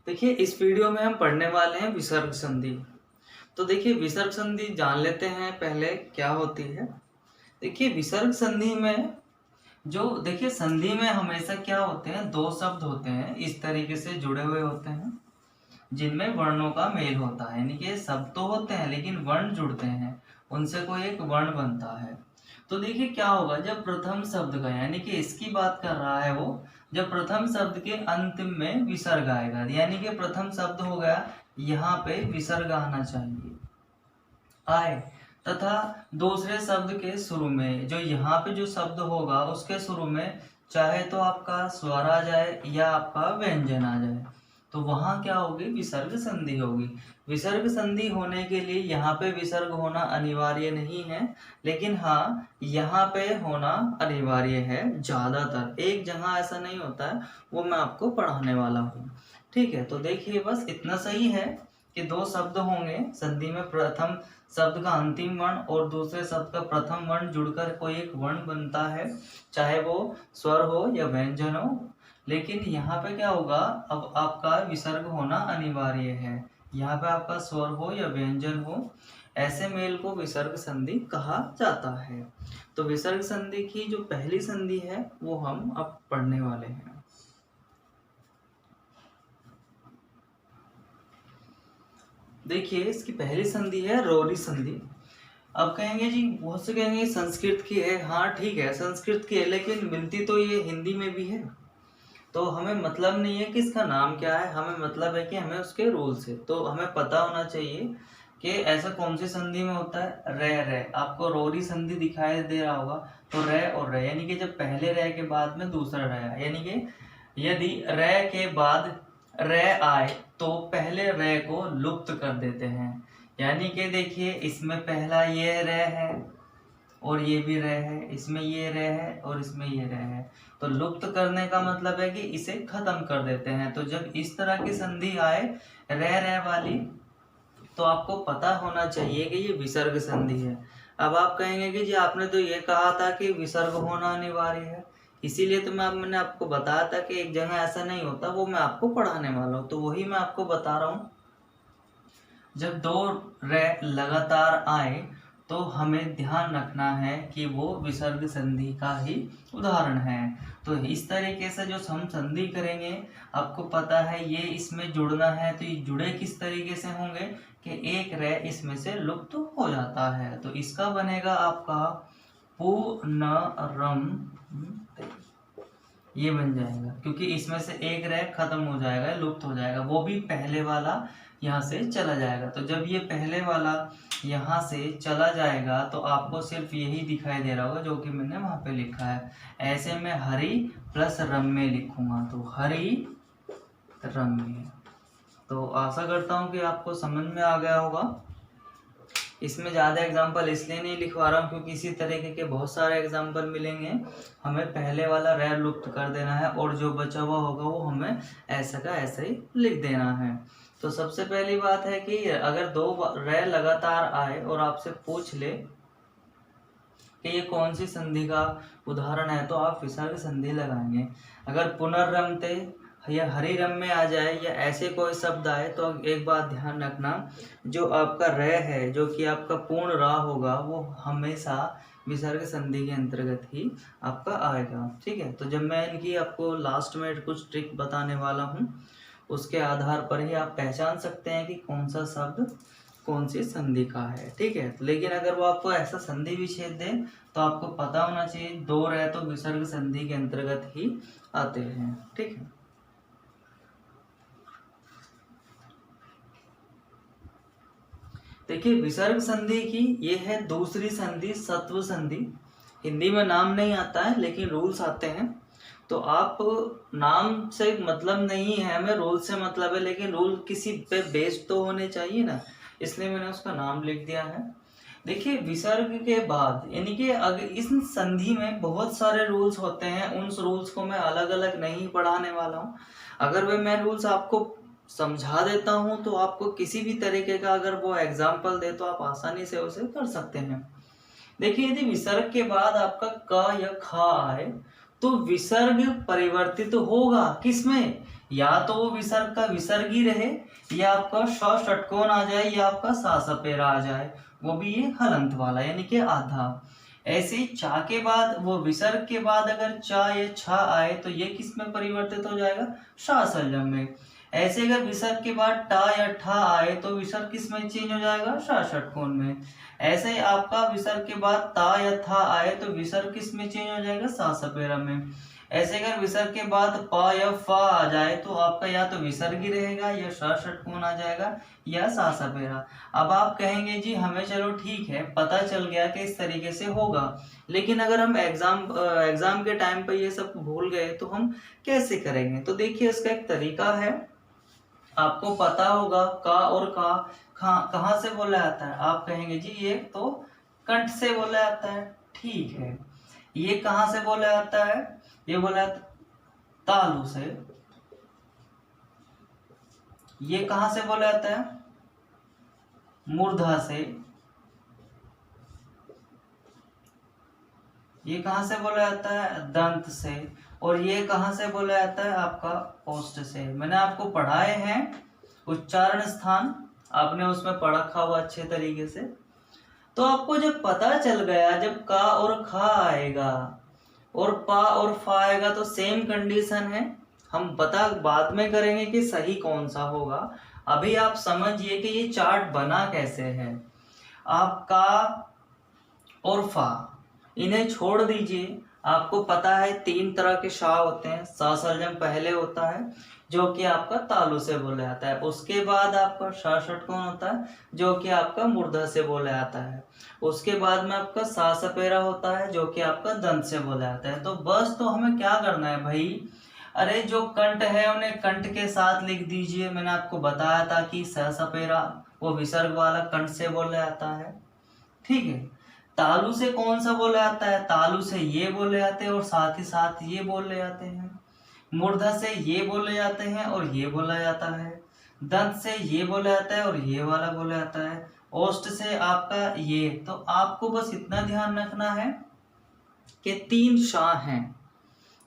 देखिए इस वीडियो में हम पढ़ने वाले हैं विसर्ग संधि। तो देखिए विसर्ग संधि जान लेते हैं पहले क्या होती है। देखिए विसर्ग संधि में जो देखिए संधि में हमेशा क्या होते हैं, दो शब्द होते हैं इस तरीके से जुड़े हुए होते हैं जिनमें वर्णों का मेल होता है, यानी कि शब्द तो होते हैं लेकिन वर्ण जुड़ते हैं, उनसे कोई एक वर्ण बनता है। तो देखिए क्या होगा जब प्रथम शब्द का, यानी कि इसकी बात कर रहा है वो, जब प्रथम शब्द के अंतिम में विसर्ग आएगा, यानी कि प्रथम शब्द हो गया, यहाँ पे विसर्ग आना चाहिए, आए, तथा दूसरे शब्द के शुरू में जो यहाँ पे जो शब्द होगा उसके शुरू में चाहे तो आपका स्वर आ जाए या आपका व्यंजन आ जाए, तो वहां क्या होगी, विसर्ग संधि होगी। विसर्ग संधि होने के लिए यहाँ पे विसर्ग होना अनिवार्य नहीं है, लेकिन हाँ यहाँ पे होना अनिवार्य है ज्यादातर, एक जगह ऐसा नहीं होता है, वो मैं आपको पढ़ाने वाला हूँ। ठीक है, तो देखिए बस इतना सही है कि दो शब्द होंगे संधि में, प्रथम शब्द का अंतिम वर्ण और दूसरे शब्द का प्रथम वर्ण जुड़कर कोई एक वर्ण बनता है, चाहे वो स्वर हो या व्यंजन हो। लेकिन यहाँ पे क्या होगा, अब आपका विसर्ग होना अनिवार्य है, यहाँ पे आपका स्वर हो या व्यंजन हो, ऐसे मेल को विसर्ग संधि कहा जाता है। तो विसर्ग संधि की जो पहली संधि है वो हम अब पढ़ने वाले हैं। देखिए इसकी पहली संधि है रोरी संधि। अब कहेंगे जी, बहुत से कहेंगे संस्कृत की है, हाँ ठीक है संस्कृत की है, लेकिन मिलती तो ये हिंदी में भी है। तो हमें मतलब नहीं है कि इसका नाम क्या है, हमें मतलब है कि हमें उसके रूल से, तो हमें पता होना चाहिए कि ऐसा कौन सी संधि में होता है। रे रे, आपको रोरी संधि दिखाई दे रहा होगा, तो रे और रे, यानी कि जब पहले रे के बाद में दूसरा रे आए, यानी कि यदि रे के बाद रे आए तो पहले रे को लुप्त कर देते हैं। यानी कि देखिए इसमें पहला ये रे है और ये भी रे है, इसमें ये रे है और इसमें ये रे है, तो लुप्त करने का मतलब है कि इसे खत्म कर देते हैं। तो जब इस तरह की संधि आए रे वाली, तो आपको पता होना चाहिए कि ये विसर्ग संधि है। अब आप कहेंगे कि जी आपने तो ये कहा था कि विसर्ग होना अनिवार्य है, इसीलिए तो मैंने आपको बताया था कि एक जगह ऐसा नहीं होता, वो मैं आपको पढ़ाने वाला हूँ, तो वही मैं आपको बता रहा हूँ। जब दो रे लगातार आए तो हमें ध्यान रखना है कि वो विसर्ग संधि का ही उदाहरण है। तो इस तरीके से जो हम संधि करेंगे, आपको पता है ये इसमें जुड़ना है, तो ये जुड़े किस तरीके से होंगे कि एक रे इसमें से लुप्त हो जाता है, तो इसका बनेगा आपका पुनरम, ये बन जाएगा, क्योंकि इसमें से एक रे खत्म हो जाएगा, लुप्त हो जाएगा, वो भी पहले वाला यहाँ से चला जाएगा। तो जब ये पहले वाला यहाँ से चला जाएगा तो आपको सिर्फ यही दिखाई दे रहा होगा जो कि मैंने वहाँ पे लिखा है। ऐसे में हरि प्लस रम्य लिखूंगा, तो हरि रम्य। तो आशा करता हूँ कि आपको समझ में आ गया होगा। इसमें ज़्यादा एग्जाम्पल इसलिए नहीं लिखवा रहा हूँ क्योंकि इसी तरीके के बहुत सारे एग्जाम्पल मिलेंगे। हमें पहले वाला रे लुप्त कर देना है और जो बचा हुआ होगा वो हमें ऐसा का ऐसा ही लिख देना है। तो सबसे पहली बात है कि अगर दो रे लगातार आए और आपसे पूछ ले कि ये कौन सी संधि का उदाहरण है, तो आप विसर्ग संधि लगाएंगे। अगर पुनर्रमते या हरिरम में आ जाए या ऐसे कोई शब्द आए तो एक बात ध्यान रखना, जो आपका रे है, जो कि आपका पूर्ण रा होगा, वो हमेशा विसर्ग संधि के अंतर्गत ही आपका आएगा। ठीक है, तो जब मैं इनकी आपको लास्ट में कुछ ट्रिक बताने वाला हूँ, उसके आधार पर ही आप पहचान सकते हैं कि कौन सा शब्द कौन सी संधि का है। ठीक है, लेकिन अगर वो आपको ऐसा संधि विच्छेद दे तो आपको पता होना चाहिए दो रहे तो विसर्ग संधि के अंतर्गत ही आते हैं। ठीक है, देखिए विसर्ग संधि की ये है दूसरी संधि, सत्व संधि। हिंदी में नाम नहीं आता है लेकिन रूल्स आते हैं, तो आप नाम से मतलब नहीं है, हमें रूल से मतलब है, लेकिन रूल किसी पे बेस्ड तो होने चाहिए ना, इसलिए मैंने उसका नाम लिख दिया है। देखिए विसर्ग के बाद, यानी कि अगर इस संधि में बहुत सारे रूल्स होते हैं, उन रूल्स को मैं अलग अलग नहीं पढ़ाने वाला हूँ। अगर वे मैं रूल्स आपको समझा देता हूँ तो आपको किसी भी तरीके का अगर वो एग्जाम्पल दे तो आप आसानी से उसे कर सकते हैं। देखिए यदि विसर्ग के बाद आपका क या ख आए तो विसर्ग परिवर्तित होगा किसमें, या तो वो विसर्ग का विसर्ग ही रहे, या आपका श षटकोण आ जाए, या आपका सा सपेरा आ जाए, वो भी ये हलंत वाला यानी कि आधा। ऐसे ही चा के बाद वो विसर्ग के बाद अगर चा या छा आए तो ये किस में परिवर्तित हो जाएगा, शा सलजम में। ऐसे अगर विसर्ग के बाद टा या ठा आए तो विसर्ग किस में चेंज हो जाएगा, शा षटकोण में। ऐसे ही आपका विसर्ग के बाद ता या था आए तो विसर्ग किस में चेंज हो जाएगा, सा सपेरा में। ऐसे अगर विसर्ग के बाद प या फ आ जाए तो आपका या तो विसर्ग ही रहेगा, या श षटकोण आ जाएगा, या सा सपेरा। अब आप कहेंगे जी हमें चलो ठीक है पता चल गया कि इस तरीके से होगा, लेकिन अगर हम एग्जाम के टाइम पर ये सब भूल गए तो हम कैसे करेंगे। तो देखिए इसका एक तरीका है, आपको पता होगा का और का कहाँ से बोला जाता है। आप कहेंगे जी ये तो कंठ से बोला जाता है, ठीक है। ये कहाँ से बोला जाता है, ये बोला तालु से। ये कहां से बोला जाता है, मूर्धा से। ये कहां से बोला जाता है, दंत से। और ये कहां से बोला जाता है, आपका ओष्ठ से। मैंने आपको पढ़ाए हैं उच्चारण स्थान, आपने उसमें पढ़ रखा हुआ अच्छे तरीके से। तो आपको जब पता चल गया जब का और खा आएगा और पा और फा आएगा तो सेम कंडीशन है, हम पता बाद में करेंगे कि सही कौन सा होगा। अभी आप समझिए कि ये चार्ट बना कैसे है। आप का और फा इन्हें छोड़ दीजिए, आपको पता है 3 तरह के शा होते हैं। सा सलजम पहले होता है जो कि आपका तालु से बोला जाता है, उसके बाद आपका शा षटकोण होता है जो कि आपका मूर्धा से बोला जाता है, उसके बाद में आपका सा सपेरा होता है जो कि आपका दंत से बोला जाता है। तो बस तो हमें क्या करना है भाई, अरे जो कंठ है उन्हें कंठ के साथ लिख दीजिए। मैंने आपको बताया था कि सा सपेरा वो विसर्ग वाला कंठ से बोला जाता है, ठीक है। तालु से कौन सा बोला जाता है, तालु से ये बोले जाते हैं और साथ ही साथ ये बोले जाते हैं। मूर्धा से ये बोले जाते हैं और ये बोला जाता है। दंत से ये बोला जाता है और ये वाला बोला जाता है। ओष्ठ से आपका ये। तो आपको बस इतना ध्यान रखना है कि 3 शा हैं,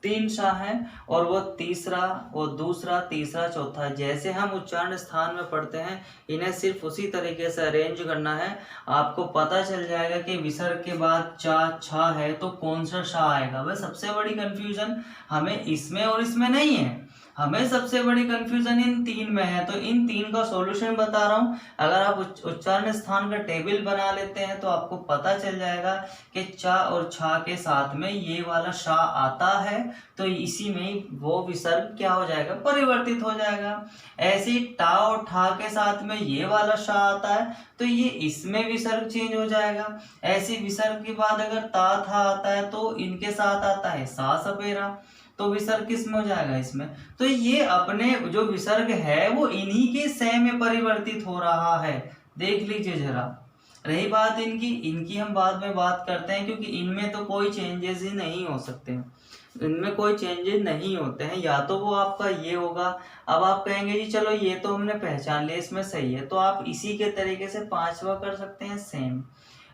3 शा हैं, और वो तीसरा, वो दूसरा, तीसरा, चौथा, जैसे हम उच्चारण स्थान में पढ़ते हैं इन्हें सिर्फ उसी तरीके से अरेंज करना है। आपको पता चल जाएगा कि विसर्ग के बाद चा छा है तो कौन सा शा आएगा। वह सबसे बड़ी कंफ्यूजन हमें इसमें और इसमें नहीं है, हमें सबसे बड़ी कंफ्यूजन इन 3 में है। तो इन 3 का सॉल्यूशन बता रहा हूं। अगर आप उच्चारण स्थान का टेबल बना लेते हैं तो आपको पता चल जाएगा कि चा और छा के साथ में ये वाला शा आता है तो इसी में वो विसर्ग क्या हो जाएगा, परिवर्तित हो जाएगा। ऐसे ही टा और ठा के साथ में ये वाला शा आता है तो ये इसमें विसर्ग चेंज हो जाएगा। ऐसे विसर्ग के बाद अगर ता था आता है तो इनके साथ आता है सा सपेरा, तो विसर्ग किस में हो जाएगा, इसमें। तो ये अपने जो विसर्ग है वो इन्हीं के स में परिवर्तित हो रहा है, देख लीजिए जरा। रही बात इनकी हम बाद में बात करते हैं, क्योंकि इनमें तो कोई चेंजेस ही नहीं हो सकते, इनमें कोई चेंजेस नहीं होते हैं, या तो वो आपका ये होगा। अब आप कहेंगे जी चलो ये तो हमने पहचान लिया इसमें सही है, तो आप इसी के तरीके से 5वां कर सकते हैं सेम।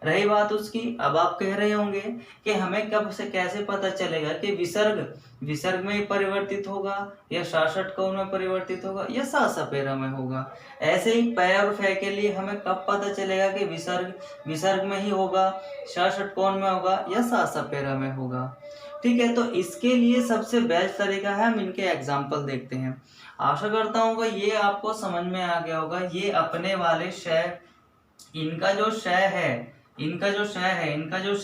रही बात उसकी, अब आप कह रहे होंगे कि हमें कब से कैसे पता चलेगा कि विसर्ग में परिवर्तित होगा या शा षटकोण में परिवर्तित होगा या सा सपेरा में होगा। ऐसे ही पै और फे के लिए हमें कब पता चलेगा कि विसर्ग में ही होगा, शा षटकोण में होगा या सा सपेरा में होगा, ठीक है। तो इसके लिए सबसे बेस्ट तरीका है हम इनके एग्जाम्पल देखते हैं। आशा करता हूँ ये आपको समझ में आ गया होगा। ये अपने वाले शय, इनका जो शय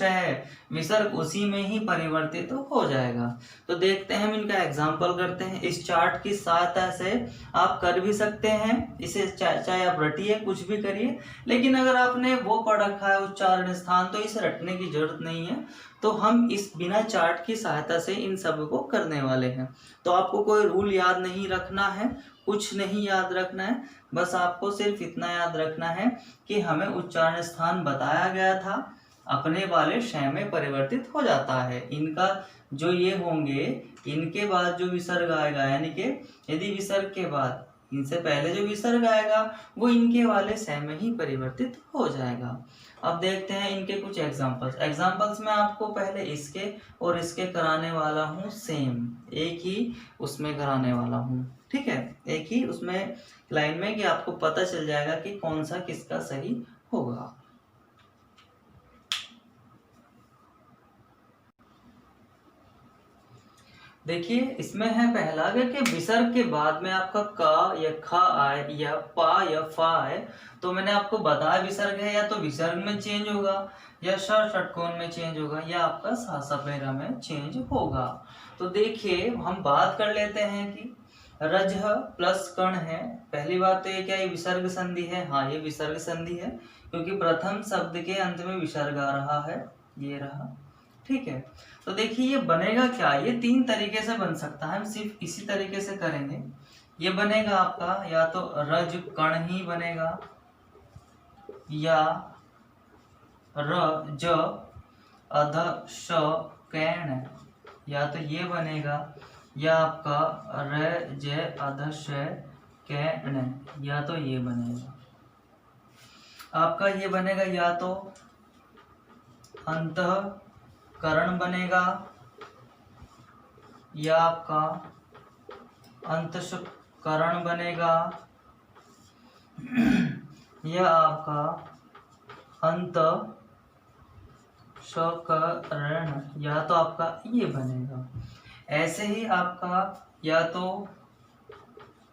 है विसर्ग उसी में ही परिवर्तित तो हो जाएगा। तो देखते हैं हम इनका एग्जाम्पल करते हैं। इस चार्ट की सहायता से आप कर भी सकते हैं इसे, चाहे आप रटिए कुछ भी करिए, लेकिन अगर आपने वो पढ़ रखा है उच्चारण स्थान तो इसे रटने की जरूरत नहीं है। तो हम इस बिना चार्ट की सहायता से इन सब को करने वाले हैं। तो आपको कोई रूल याद नहीं रखना है, कुछ नहीं याद रखना है, बस आपको सिर्फ इतना याद रखना है कि हमें उच्चारण स्थान बताया गया था, अपने वाले शय में परिवर्तित हो जाता है। इनका जो ये होंगे, इनके बाद जो विसर्ग आएगा, यानी कि यदि विसर्ग के बाद इनसे पहले जो विसर्ग आएगा वो इनके वाले शय में ही परिवर्तित हो जाएगा। अब देखते हैं इनके कुछ एग्जाम्पल्स में आपको पहले इसके और इसके कराने वाला हूँ सेम, एक ही उसमें कराने वाला हूँ। ठीक है, एक ही उसमें लाइन में कि आपको पता चल जाएगा कि कौन सा किसका सही होगा। देखिए इसमें है पहला कि विसर्ग के बाद में आपका का या खा आए या पा या फा आए तो मैंने आपको बताया विसर्ग है या तो विसर्ग में चेंज होगा या षटकोण में चेंज होगा या आपका सा सपेरा में चेंज होगा। तो देखिए हम बात कर लेते हैं कि रज प्लस कण है। पहली बात तो ये क्या, ये विसर्ग संधि है। हाँ ये विसर्ग संधि है क्योंकि प्रथम शब्द के अंत में विसर्ग आ रहा है, ये रहा। ठीक है, तो देखिए ये बनेगा क्या, ये तीन तरीके से बन सकता है, हम सिर्फ इसी तरीके से करेंगे। ये बनेगा आपका या तो रज कण ही बनेगा या र ज अध श कैण, या तो ये बनेगा या आपका र ज अध श कैण, या तो ये बनेगा आपका, ये बनेगा या तो अंतःकरण बनेगा या आपका अंतःकरण बनेगा या आपका अंतःकरण, या तो आपका ये बनेगा। ऐसे ही आपका या तो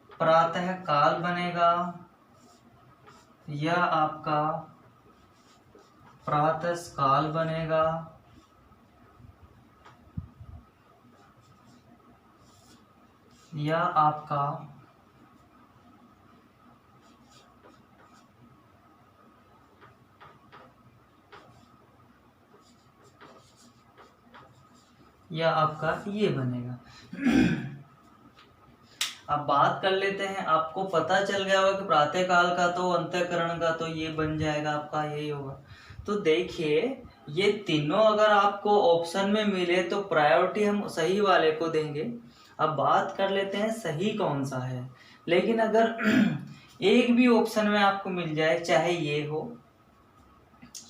प्रातः काल बनेगा या आपका प्रातः काल बनेगा या आपका ये बनेगा। अब बात कर लेते हैं, आपको पता चल गया होगा कि प्रातः काल का तो अंतःकरण का तो ये बन जाएगा आपका, यही होगा। तो देखिए ये तीनों अगर आपको ऑप्शन में मिले तो प्रायोरिटी हम सही वाले को देंगे। अब बात कर लेते हैं सही कौन सा है। लेकिन अगर एक भी ऑप्शन में आपको मिल जाए, चाहे ये हो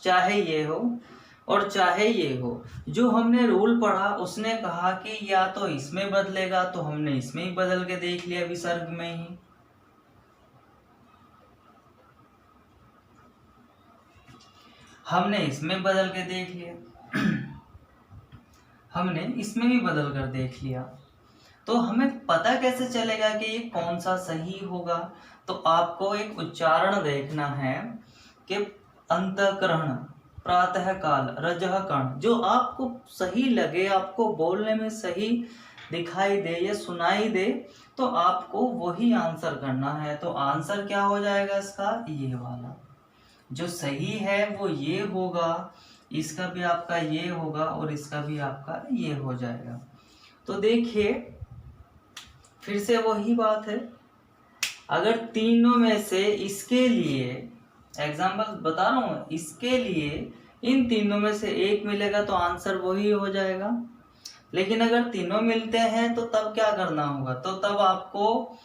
चाहे ये हो और चाहे ये हो, जो हमने रूल पढ़ा उसने कहा कि या तो इसमें बदलेगा, तो हमने इसमें ही बदल के देख लिया विसर्ग में ही। हमने इसमें बदल के देख लिया हमने इसमें भी बदल कर देख लिया। तो हमें पता कैसे चलेगा कि ये कौन सा सही होगा? तो आपको एक उच्चारण देखना है कि अंतःकरण, प्रातः काल, रजः कण, जो आपको सही लगे, आपको बोलने में सही दिखाई दे या सुनाई दे, तो आपको वही आंसर करना है। तो आंसर क्या हो जाएगा इसका? ये वाला जो सही है वो ये होगा, इसका भी आपका ये होगा और इसका भी आपका ये हो जाएगा। तो देखिए फिर से वही बात है, अगर तीनों में से इसके लिए एग्जाम्पल बता रहा हूँ, इसके लिए इन तीनों में से एक मिलेगा तो आंसर वही हो जाएगा। लेकिन अगर तीनों मिलते हैं तो तब क्या करना होगा? तो तब आपको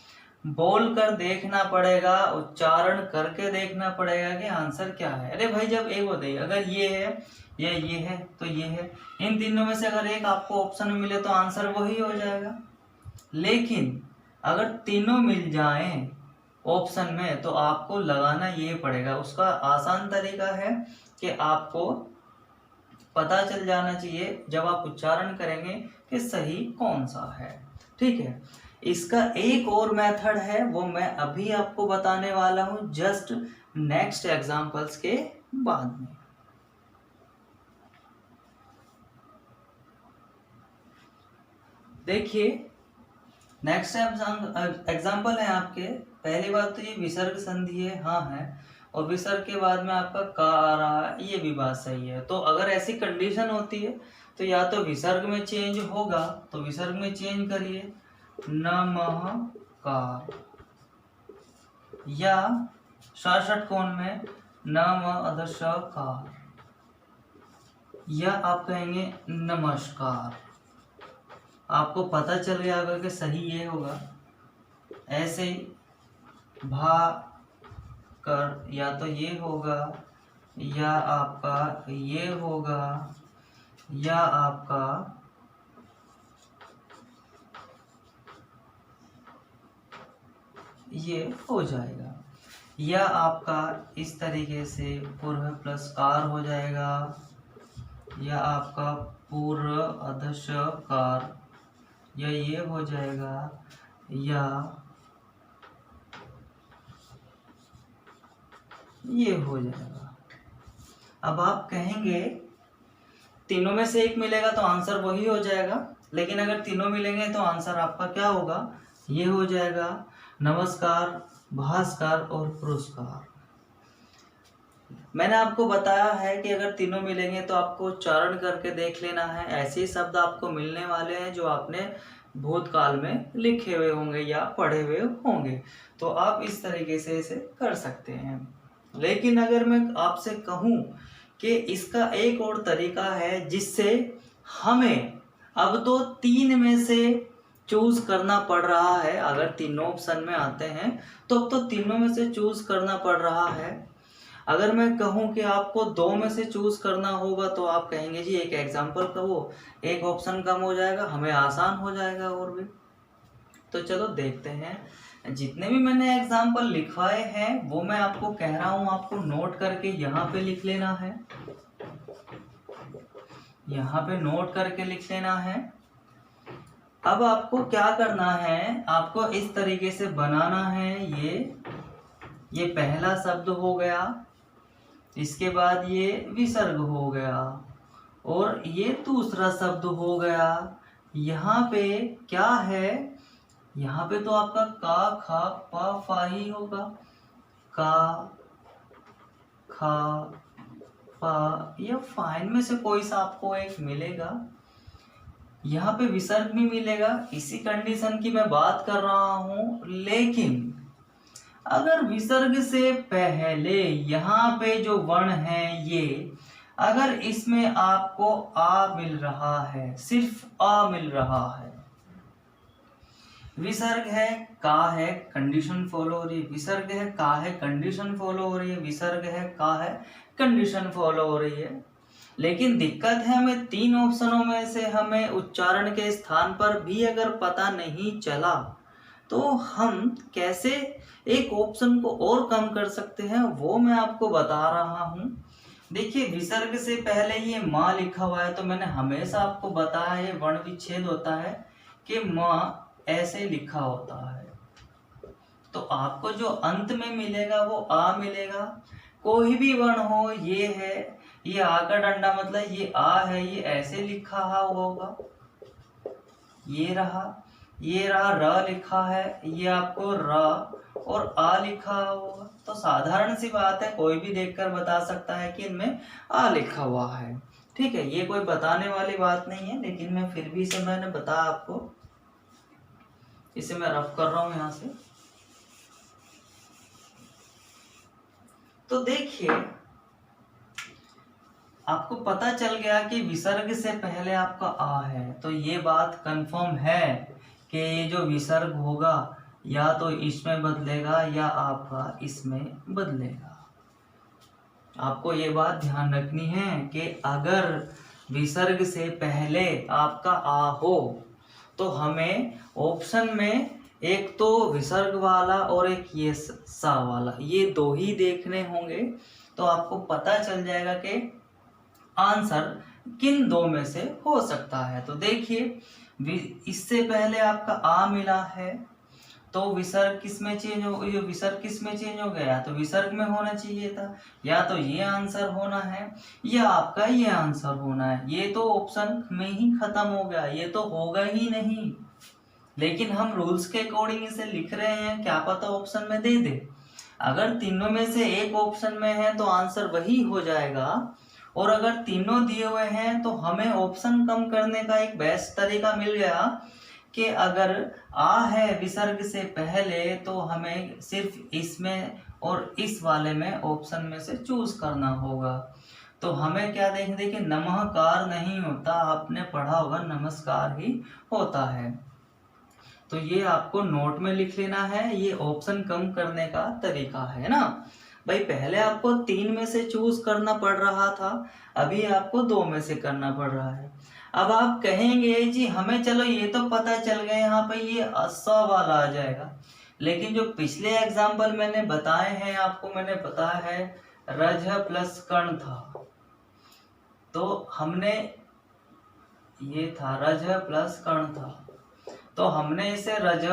बोल कर देखना पड़ेगा, उच्चारण करके देखना पड़ेगा कि आंसर क्या है। अरे भाई जब एक बताइए, अगर ये है या ये है तो ये है, इन तीनों में से अगर एक आपको ऑप्शन में मिले तो आंसर वही हो जाएगा। लेकिन अगर तीनों मिल जाएं ऑप्शन में तो आपको लगाना ये पड़ेगा। उसका आसान तरीका है कि आपको पता चल जाना चाहिए जब आप उच्चारण करेंगे कि सही कौन सा है। ठीक है, इसका एक और मेथड है, वो मैं अभी आपको बताने वाला हूं जस्ट नेक्स्ट एग्जांपल्स के बाद में। देखिए नेक्स्ट एग्जांपल है आपके, पहली बात तो ये विसर्ग संधि है, हाँ है, और विसर्ग के बाद में आपका का आ रहा है, ये भी बात सही है। तो अगर ऐसी कंडीशन होती है तो या तो विसर्ग में चेंज होगा तो विसर्ग में चेंज करिए नमः, या षटकोण में नमः, या आप कहेंगे नमस्कार। आपको पता चल गया होगा कि सही ये होगा। ऐसे ही भा कर या तो ये होगा या आपका ये होगा या आपका ये हो जाएगा। या आपका इस तरीके से पूर्व प्लस कार हो जाएगा, या आपका पूर्व अधश कार, या ये हो जाएगा, या ये हो जाएगा। अब आप कहेंगे तीनों में से एक मिलेगा तो आंसर वही हो जाएगा, लेकिन अगर तीनों मिलेंगे तो आंसर आपका क्या होगा, ये हो जाएगा, नमस्कार, भास्कर और पुरस्कार। मैंने आपको बताया है कि अगर तीनों मिलेंगे तो आपको उच्चारण करके देख लेना है। ऐसे ही शब्द आपको मिलने वाले हैं जो आपने भूतकाल में लिखे हुए होंगे या पढ़े हुए होंगे, तो आप इस तरीके से इसे कर सकते हैं। लेकिन अगर मैं आपसे कहूँ कि इसका एक और तरीका है जिससे हमें अब तो 3 में से चूज करना पड़ रहा है, अगर तीनों ऑप्शन में आते हैं तो अब तो तीनों में से चूज करना पड़ रहा है। अगर मैं कहूं कि आपको 2 में से चूज करना होगा तो आप कहेंगे जी एक एग्जांपल कहो, एक ऑप्शन कम हो जाएगा, हमें आसान हो जाएगा और भी। तो चलो देखते हैं। जितने भी मैंने एग्जांपल लिखवाए हैं वो मैं आपको कह रहा हूं, आपको नोट करके यहाँ पे लिख लेना है, यहाँ पे नोट करके लिख लेना है। अब आपको क्या करना है, आपको इस तरीके से बनाना है। ये पहला शब्द हो गया, इसके बाद ये विसर्ग हो गया, और ये दूसरा शब्द हो गया। यहाँ पे क्या है, यहाँ पे तो आपका का खा पा फा ही होगा, का खा पा, या फाइन में से कोई सा आपको एक मिलेगा। यहाँ पे विसर्ग भी मिलेगा, इसी कंडीशन की मैं बात कर रहा हूं। लेकिन अगर विसर्ग से पहले यहाँ पे जो वर्ण है ये, अगर इसमें आपको आ मिल रहा है, सिर्फ आ मिल रहा है, विसर्ग है का है, कंडीशन फॉलो हो रही है, विसर्ग है का है, कंडीशन फॉलो हो रही है, विसर्ग है का है, कंडीशन फॉलो हो रही है। लेकिन दिक्कत है हमें 3 ऑप्शनों में से हमें उच्चारण के स्थान पर भी अगर पता नहीं चला तो हम कैसे एक ऑप्शन को और कम कर सकते हैं, वो मैं आपको बता रहा हूं। देखिए विसर्ग से पहले ये माँ लिखा हुआ है, तो मैंने हमेशा आपको बताया ये वर्ण विच्छेद होता है कि माँ ऐसे लिखा होता है, तो आपको जो अंत में मिलेगा वो आ मिलेगा। कोई भी वर्ण हो, ये है, ये आ का डंडा मतलब ये आ है, ये ऐसे लिखा होगा, ये रहा र लिखा है, ये आपको र और आ लिखा होगा। तो साधारण सी बात है, कोई भी देखकर बता सकता है कि इनमें आ लिखा हुआ है। ठीक है, ये कोई बताने वाली बात नहीं है, लेकिन मैं फिर भी इसे मैंने बताया आपको, इसे मैं रफ कर रहा हूं यहां से। तो देखिए आपको पता चल गया कि विसर्ग से पहले आपका आ है, तो ये बात कंफर्म है कि ये जो विसर्ग होगा या तो इसमें बदलेगा या आपका इसमें बदलेगा। आपको ये बात ध्यान रखनी है कि अगर विसर्ग से पहले आपका आ हो तो हमें ऑप्शन में एक तो विसर्ग वाला और एक ये सा वाला, ये 2 ही देखने होंगे, तो आपको पता चल जाएगा कि आंसर किन 2 में से हो सकता है। तो देखिए इससे पहले आपका आ मिला है, तो विसर्ग किस में चेंज हो, ये विसर्ग किस में चेंज हो गया, तो विसर्ग में होना चाहिए था, या तो ये आंसर होना है या आपका ये आंसर होना है। ये तो ऑप्शन में ही खत्म हो गया, ये तो होगा ही नहीं, लेकिन हम रूल्स के अकॉर्डिंग इसे लिख रहे हैं, क्या पता ऑप्शन में दे दे। अगर तीनों में से एक ऑप्शन में है तो आंसर वही हो जाएगा, और अगर तीनों दिए हुए हैं तो हमें ऑप्शन कम करने का एक बेस्ट तरीका मिल गया कि अगर आ है विसर्ग से पहले तो हमें सिर्फ इसमें और इस वाले में ऑप्शन में से चूज करना होगा। तो हमें क्या देखिए नमस्कार नहीं होता, आपने पढ़ा होगा नमस्कार ही होता है। तो ये आपको नोट में लिख लेना है, ये ऑप्शन कम करने का तरीका है ना भाई। पहले आपको 3 में से चूज करना पड़ रहा था, अभी आपको 2 में से करना पड़ रहा है। अब आप कहेंगे जी हमें चलो ये तो पता चल गया यहाँ पे ये स वाला आ जाएगा, लेकिन जो पिछले एग्जाम्पल मैंने बताए हैं आपको, मैंने बताया है रज प्लस कर्ण था, तो हमने ये था रज प्लस कर्ण था, तो हमने इसे रज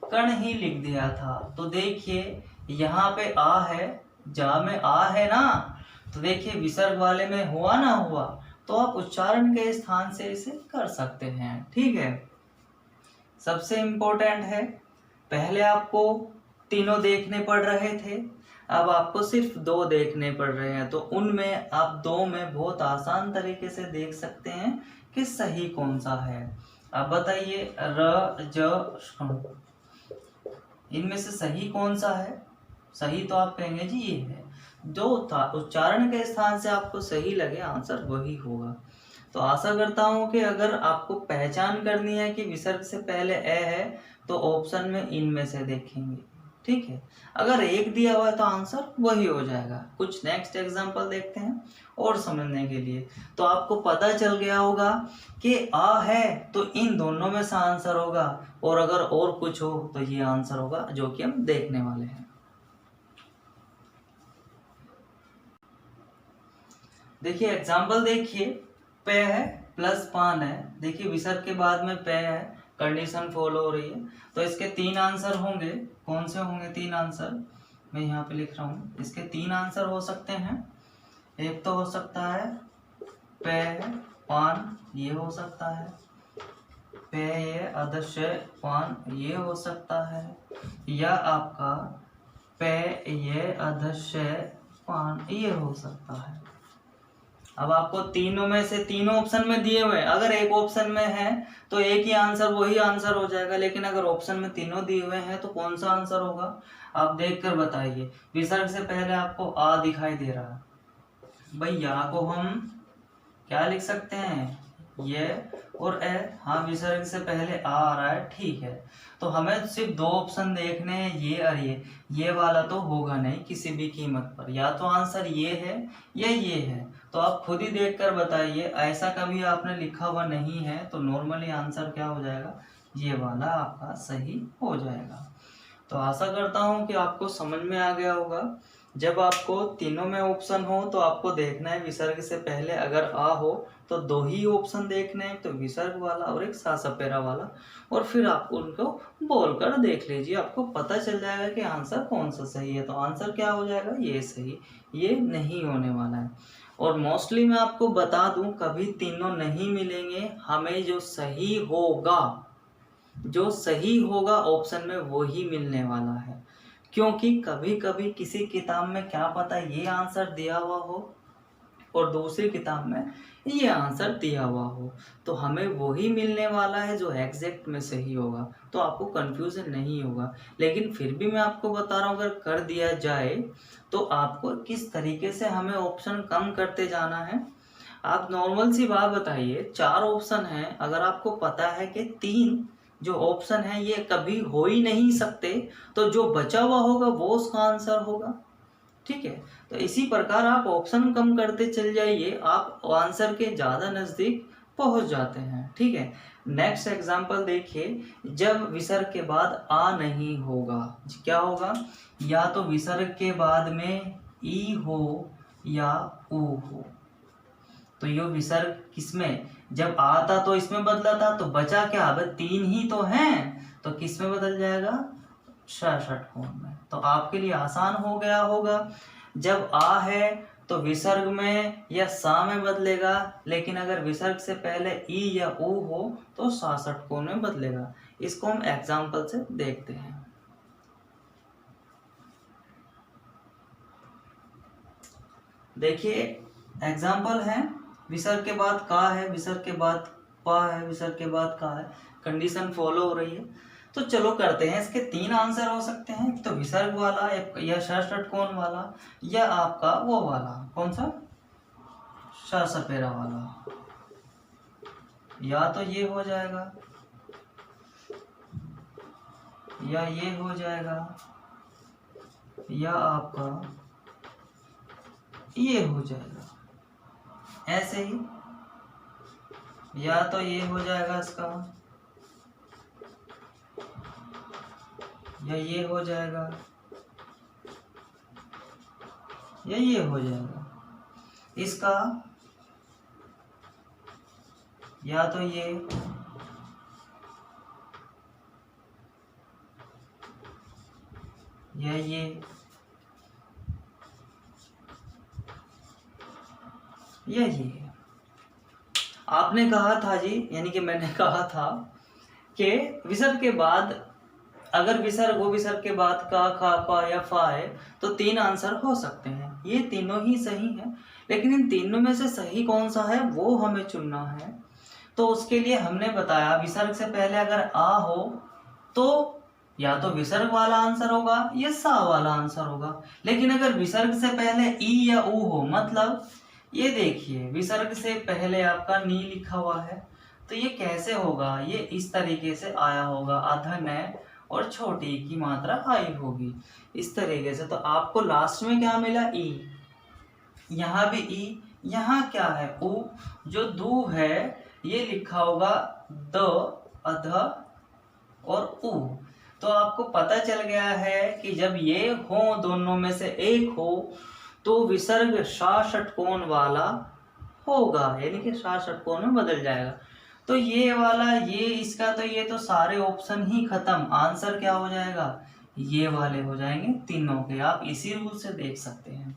कर्ण ही लिख दिया था। तो देखिए यहाँ पे आ है, जा में आ है ना, तो देखिए विसर्ग वाले में हुआ ना हुआ, तो आप उच्चारण के स्थान से इसे कर सकते हैं। ठीक है, सबसे इम्पोर्टेंट है, पहले आपको तीनों देखने पड़ रहे थे, अब आपको सिर्फ दो देखने पड़ रहे हैं, तो उनमें आप दो में बहुत आसान तरीके से देख सकते हैं कि सही कौन सा है। अब बताइए र ज ष, इनमें से सही कौन सा है? सही तो आप कहेंगे जी ये है, जो उच्चारण के स्थान से आपको सही लगे आंसर वही होगा। तो आशा करता हूँ कि अगर आपको पहचान करनी है कि विसर्ग से पहले ए है, तो ऑप्शन में इनमें से देखेंगे। ठीक है, अगर एक दिया हुआ है तो आंसर वही हो जाएगा। कुछ नेक्स्ट एग्जांपल देखते हैं और समझने के लिए। तो आपको पता चल गया होगा कि आ है तो इन दोनों में से आंसर होगा, और अगर और कुछ हो तो ये आंसर होगा, जो कि हम देखने वाले हैं। देखिए एग्जाम्पल देखिए, पे है प्लस पान है, देखिए विसर्ग के बाद में पे है, कंडीशन फॉलो हो रही है, तो इसके तीन आंसर होंगे। कौन से होंगे तीन आंसर? मैं यहाँ पे लिख रहा हूँ, इसके तीन आंसर हो सकते हैं। एक तो हो सकता है पे पान, ये हो सकता है, पे ये अदृश्य पान, ये हो सकता है, या आपका पे ये अदृश्य पान, ये हो सकता है। अब आपको तीनों में से, तीनों ऑप्शन में दिए हुए हैं, अगर एक ऑप्शन में है तो एक ही आंसर वही आंसर हो जाएगा, लेकिन अगर ऑप्शन में तीनों दिए हुए हैं तो कौन सा आंसर होगा आप देखकर बताइए। विसर्ग से पहले आपको आ दिखाई दे रहा है, भाई या को हम क्या लिख सकते हैं, ये और ए। हाँ, विसर्ग से पहले आ रहा है, ठीक है, तो हमें सिर्फ दो ऑप्शन देखने हैं, ये और ये वाला तो होगा नहीं किसी भी कीमत पर, या तो आंसर ये है या ये है। तो आप खुद ही देखकर बताइए, ऐसा कभी आपने लिखा हुआ नहीं है तो नॉर्मली आंसर क्या हो जाएगा, ये वाला आपका सही हो जाएगा। तो आशा करता हूँ कि आपको समझ में आ गया होगा। जब आपको तीनों में ऑप्शन हो तो आपको देखना है विसर्ग से पहले अगर आ हो तो दो ही ऑप्शन देखने हैं, तो विसर्ग वाला और एक सा सपेरा वाला, और फिर आपको उनको बोलकर देख लीजिए, आपको पता चल जाएगा कि आंसर कौन सा सही है। तो आंसर क्या हो जाएगा, ये सही, ये नहीं होने वाला है। और मोस्टली मैं आपको बता दूं, कभी तीनों नहीं मिलेंगे, हमें जो सही होगा, जो सही होगा ऑप्शन में वो ही मिलने वाला है। क्योंकि कभी कभी किसी किताब में क्या पता ये आंसर दिया हुआ हो और दूसरी किताब में ये आंसर दिया हुआ हो, तो हमें वही मिलने वाला है जो एग्जैक्ट में सही होगा, तो आपको कंफ्यूजन नहीं होगा। लेकिन फिर भी मैं आपको बता रहा हूँ, अगर कर दिया जाए तो आपको किस तरीके से हमें ऑप्शन कम करते जाना है। आप नॉर्मल सी बात बताइए, चार ऑप्शन हैं, अगर आपको पता है कि तीन जो ऑप्शन है ये कभी हो ही नहीं सकते, तो जो बचा हुआ होगा वो उसका आंसर होगा। ठीक है, तो इसी प्रकार आप ऑप्शन कम करते चल जाइए, आप आंसर के ज़्यादा नज़दीक पहुंच जाते हैं। ठीक है, नेक्स्ट एग्जांपल देखिए, जब विसर्ग के बाद आ नहीं होगा, क्या होगा, या तो विसर्ग के बाद में ई हो या ऊ हो। तो ये विसर्ग किसमें, जब आता तो इसमें बदला था, तो बचा क्या, अब तीन ही तो हैं, तो किस में बदल जाएगा, षटकोण में। तो आपके लिए आसान हो गया होगा, जब आ है तो विसर्ग में या सा में बदलेगा, लेकिन अगर विसर्ग से पहले ई या ऊ हो तो सा षटकोण में बदलेगा। इसको हम एग्जाम्पल से देखते हैं। देखिए एग्जाम्पल है, विसर्ग के बाद का है, विसर्ग के बाद पा है, विसर्ग के बाद का है, कंडीशन फॉलो हो रही है। तो चलो करते हैं, इसके तीन आंसर हो सकते हैं, तो विसर्ग वाला या षटकोण वाला, या आपका वो वाला, कौन सा, श सपेरा वाला। या तो ये हो जाएगा या ये हो जाएगा, या आपका ये हो जाएगा, ऐसे ही, या तो ये हो जाएगा इसका, या ये हो जाएगा या ये हो जाएगा। इसका या तो ये या ये या ये। आपने कहा था जी, यानी कि मैंने कहा था कि विसर्ग के बाद अगर विसर्ग हो, विसर्ग के बाद का, खा, पा या फा है तो 3 आंसर हो सकते हैं। ये तीनों ही सही हैं, लेकिन इन तीनों में से सही कौन सा है वो हमें चुनना है। तो उसके लिए हमने बताया विसर्ग से पहले अगर आ हो तो या तो विसर्ग वाला आंसर होगा या सा वाला आंसर होगा। लेकिन अगर विसर्ग से पहले ई या ऊ हो, मतलब ये देखिए विसर्ग से पहले आपका नी लिखा हुआ है, तो ये कैसे होगा, ये इस तरीके से आया होगा, अधन है और छोटी की मात्रा आई होगी इस तरीके से। तो आपको लास्ट में क्या मिला, ई, यहाँ भी ई, यहाँ क्या है ऊ, जो दू है ये लिखा होगा द, अध और उ। तो आपको पता चल गया है कि जब ये हो दोनों में से एक हो तो विसर्ग षा षटकोण वाला होगा, यानी कि षा षटकोण में बदल जाएगा। तो ये वाला, ये इसका, तो ये तो सारे ऑप्शन ही खत्म, आंसर क्या हो जाएगा, ये वाले हो जाएंगे तीनों के। आप इसी रूल से देख सकते हैं।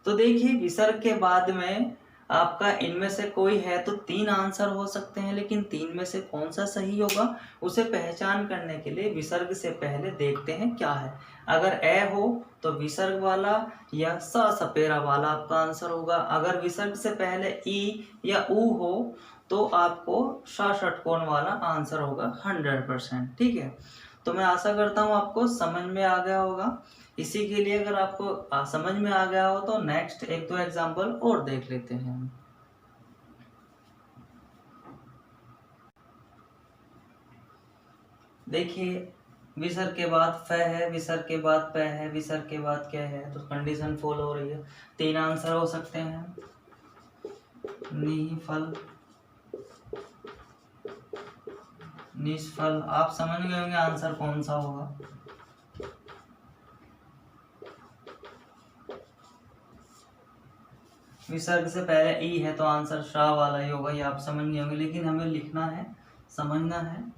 तो देखिए विसर्ग के बाद में आपका इनमें से कोई है तो 3 आंसर हो सकते हैं, लेकिन 3 में से कौन सा सही होगा उसे पहचान करने के लिए विसर्ग से पहले देखते हैं क्या है। अगर ए हो तो विसर्ग वाला या स सपेरा वाला आपका आंसर होगा। अगर विसर्ग से पहले ई या ऊ हो तो आपको षा षटकोण वाला आंसर होगा 100%। ठीक है, तो मैं आशा करता हूँ आपको समझ में आ गया होगा। इसी के लिए अगर आपको समझ में आ गया हो तो नेक्स्ट 1-2 एग्जाम्पल और देख लेते हैं। देखिए विसर्ग के बाद फ है, विसर्ग के बाद प है, विसर्ग के बाद क्या है, तो कंडीशन फॉलो हो रही है। 3 आंसर हो सकते हैं, निफल, निष्फल। आप समझ गए होंगे आंसर कौन सा होगा। विसर्ग से पहले ई है तो आंसर श्रा वाला ही होगा, ये आप समझ गए होंगे, लेकिन हमें लिखना है, समझना है।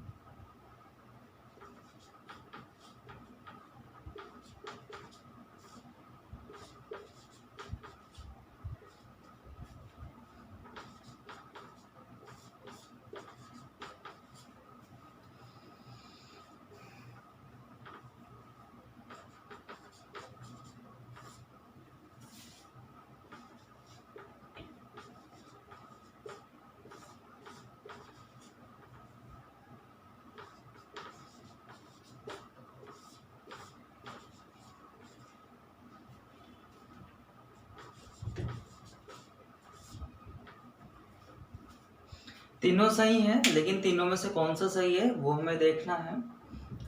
तीनों सही हैं, लेकिन तीनों में से कौन सा सही है वो हमें देखना है।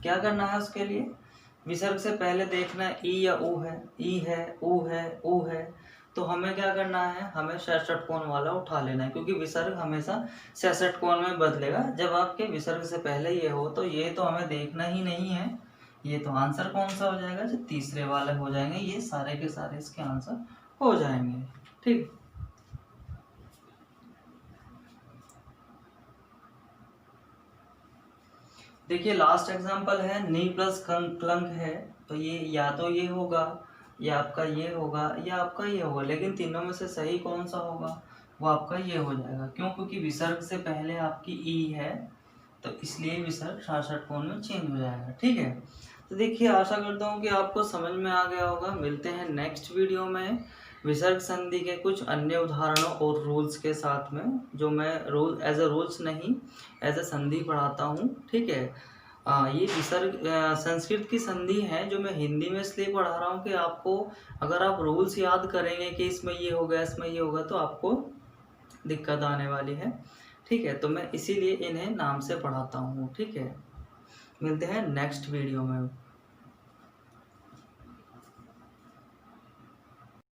क्या करना है उसके लिए, विसर्ग से पहले देखना है ई या ऊ है, ई है, ऊ है, ऊ है, तो हमें क्या करना है, हमें षा षटकोण वाला उठा लेना है, क्योंकि विसर्ग हमेशा षा षटकोण में बदलेगा। जब आपके विसर्ग से पहले ये हो तो ये तो हमें देखना ही नहीं है, ये तो आंसर कौन सा हो जाएगा, जो तीसरे वाले हो जाएंगे, ये सारे के सारे इसके आंसर हो जाएंगे। ठीक, देखिए लास्ट एग्जांपल है नी प्लस क्लंक है, तो ये या तो ये होगा या आपका ये होगा या आपका ये होगा, लेकिन तीनों में से सही कौन सा होगा, वो आपका ये हो जाएगा। क्यों, क्योंकि विसर्ग से पहले आपकी ई है, तो इसलिए विसर्ग षा षटकोण में चेंज हो जाएगा। ठीक है, तो देखिए आशा करता हूँ कि आपको समझ में आ गया होगा। मिलते हैं नेक्स्ट वीडियो में विसर्ग संधि के कुछ अन्य उदाहरणों और रूल्स के साथ में, जो मैं रूल एज अ रूल्स नहीं एज अ संधि पढ़ाता हूँ। ठीक है, ये विसर्ग संस्कृत की संधि है जो मैं हिंदी में इसलिए पढ़ा रहा हूँ कि आपको, अगर आप रूल्स याद करेंगे कि इसमें ये होगा इसमें ये होगा, तो आपको दिक्कत आने वाली है। ठीक है, तो मैं इसीलिए इन्हें नाम से पढ़ाता हूँ। ठीक है, मिलते हैं नेक्स्ट वीडियो में।